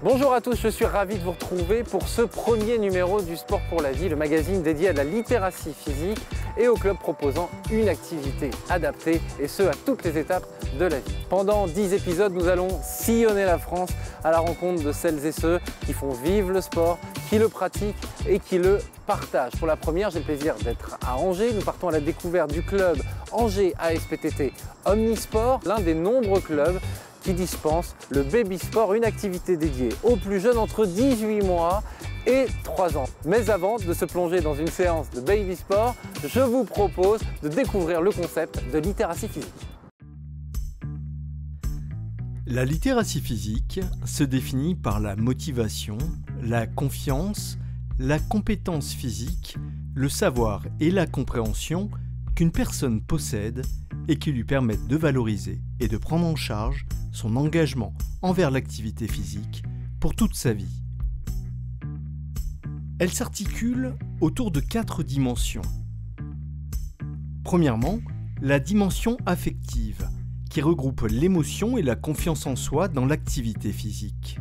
Bonjour à tous, je suis ravi de vous retrouver pour ce premier numéro du Sport pour la vie, le magazine dédié à la littératie physique et au club proposant une activité adaptée et ce à toutes les étapes de la vie. Pendant 10 épisodes, nous allons sillonner la France à la rencontre de celles et ceux qui font vivre le sport, qui le pratiquent et qui le partagent. Pour la première, j'ai le plaisir d'être à Angers. Nous partons à la découverte du club Angers ASPTT Omnisport, l'un des nombreux clubs qui dispense le baby sport, une activité dédiée aux plus jeunes entre 18 mois et 3 ans. Mais avant de se plonger dans une séance de baby sport, je vous propose de découvrir le concept de littératie physique. La littératie physique se définit par la motivation, la confiance, la compétence physique, le savoir et la compréhension qu'une personne possède et qui lui permettent de valoriser et de prendre en charge son engagement envers l'activité physique pour toute sa vie. Elle s'articule autour de 4 dimensions. Premièrement, la dimension affective, qui regroupe l'émotion et la confiance en soi dans l'activité physique.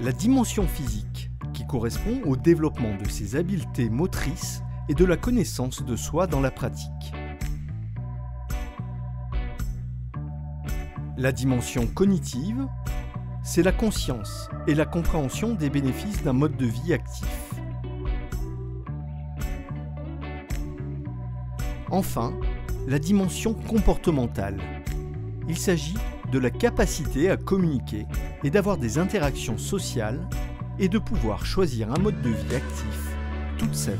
La dimension physique, qui correspond au développement de ses habiletés motrices et de la connaissance de soi dans la pratique. La dimension cognitive, c'est la conscience et la compréhension des bénéfices d'un mode de vie actif. Enfin, la dimension comportementale. Il s'agit de la capacité à communiquer et d'avoir des interactions sociales et de pouvoir choisir un mode de vie actif toute sa vie.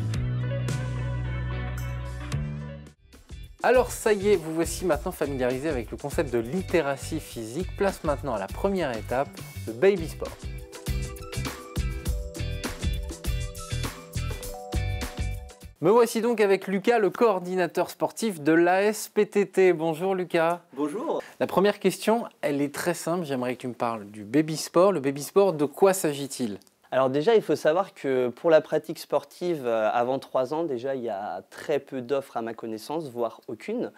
Alors ça y est, vous voici maintenant familiarisé avec le concept de littératie physique. Place maintenant à la première étape, le baby sport. Me voici donc avec Lucas, le coordinateur sportif de l'ASPTT. Bonjour Lucas. Bonjour. La première question, elle est très simple. J'aimerais que tu me parles du baby sport. Le baby sport, de quoi s'agit-il ? Alors déjà, il faut savoir que pour la pratique sportive, avant 3 ans, déjà, il y a très peu d'offres à ma connaissance, voire aucune.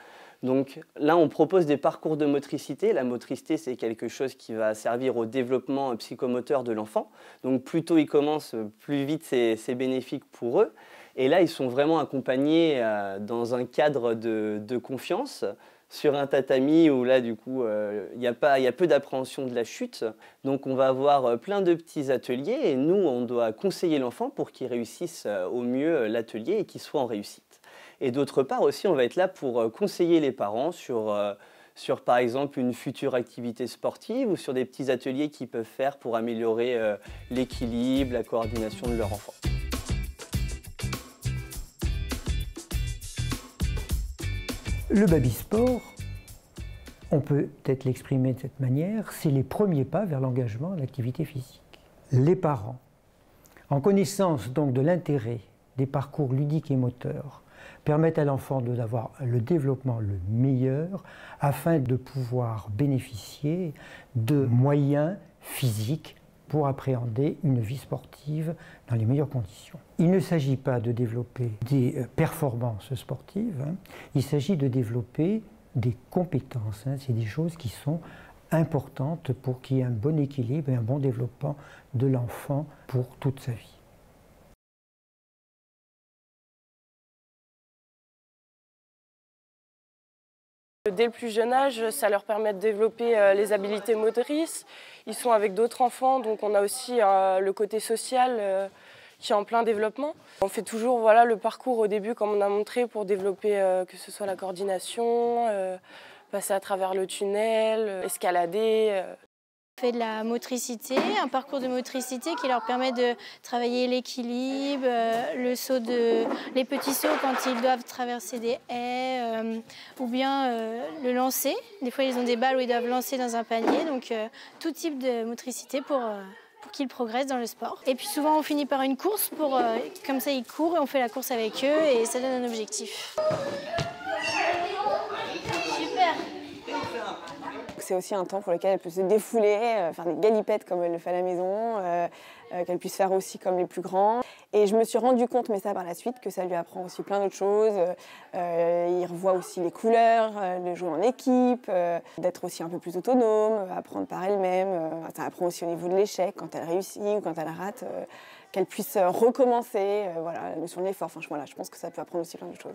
Donc là, on propose des parcours de motricité. La motricité, c'est quelque chose qui va servir au développement psychomoteur de l'enfant. Donc plus tôt il commence, plus vite c'est bénéfique pour eux. Et là, ils sont vraiment accompagnés dans un cadre de confiance, sur un tatami où là, du coup, il y a peu d'appréhension de la chute. Donc, on va avoir plein de petits ateliers et nous, on doit conseiller l'enfant pour qu'il réussisse au mieux l'atelier et qu'il soit en réussite. Et d'autre part aussi, on va être là pour conseiller les parents sur par exemple, une future activité sportive ou sur des petits ateliers qu'ils peuvent faire pour améliorer l'équilibre, la coordination de leur enfant. Le baby sport, on peut peut-être l'exprimer de cette manière, c'est les premiers pas vers l'engagement à l'activité physique. Les parents, en connaissance donc de l'intérêt des parcours ludiques et moteurs, permettent à l'enfant d'avoir le développement le meilleur afin de pouvoir bénéficier de moyens physiques pour appréhender une vie sportive dans les meilleures conditions. Il ne s'agit pas de développer des performances sportives, il s'agit de développer des compétences. C'est des choses qui sont importantes pour qu'il y ait un bon équilibre et un bon développement de l'enfant pour toute sa vie. Dès le plus jeune âge, ça leur permet de développer les habiletés motrices. Ils sont avec d'autres enfants, donc on a aussi le côté social qui est en plein développement. On fait toujours le parcours au début, comme on a montré, pour développer que ce soit la coordination, passer à travers le tunnel, escalader. On fait de la motricité, un parcours de motricité qui leur permet de travailler l'équilibre, les petits sauts quand ils doivent traverser des haies, ou bien le lancer. Des fois, ils ont des balles où ils doivent lancer dans un panier, donc tout type de motricité pour qu'ils progressent dans le sport. Et puis souvent, on finit par une course, comme ça ils courent et on fait la course avec eux et ça donne un objectif. Super! c'est aussi un temps pour lequel elle peut se défouler, faire des galipettes comme elle le fait à la maison, qu'elle puisse faire aussi comme les plus grands. Et je me suis rendu compte, mais ça par la suite, que ça lui apprend aussi plein d'autres choses. Il revoit aussi les couleurs, de jouer en équipe, d'être aussi un peu plus autonome, apprendre par elle-même. Ça apprend aussi au niveau de l'échec, quand elle réussit ou quand elle rate, qu'elle puisse recommencer. Voilà, la notion de l'effort, franchement, là, je pense que ça peut apprendre aussi plein de choses.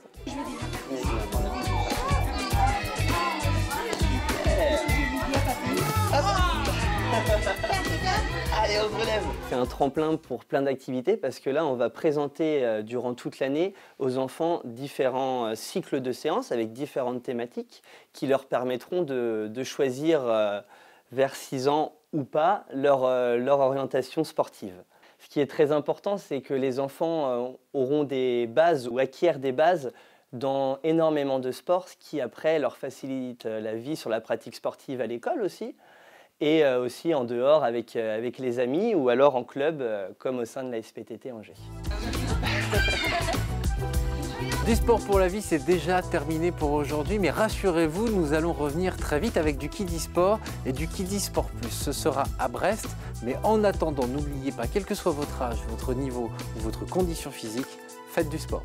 Allez, on se relève. C'est un tremplin pour plein d'activités parce que là, on va présenter durant toute l'année aux enfants différents cycles de séances avec différentes thématiques qui leur permettront de choisir vers 6 ans ou pas leur orientation sportive. Ce qui est très important, c'est que les enfants auront des bases ou acquièrent des bases dans énormément de sports, ce qui après leur facilite la vie sur la pratique sportive à l'école aussi, et aussi en dehors avec les amis ou alors en club comme au sein de la SPTT Angers. Du sport pour la vie, c'est déjà terminé pour aujourd'hui, mais rassurez-vous, nous allons revenir très vite avec du Kiddie Sport et du Kiddie Sport Plus. Ce sera à Brest, mais en attendant, n'oubliez pas, quel que soit votre âge, votre niveau ou votre condition physique, faites du sport.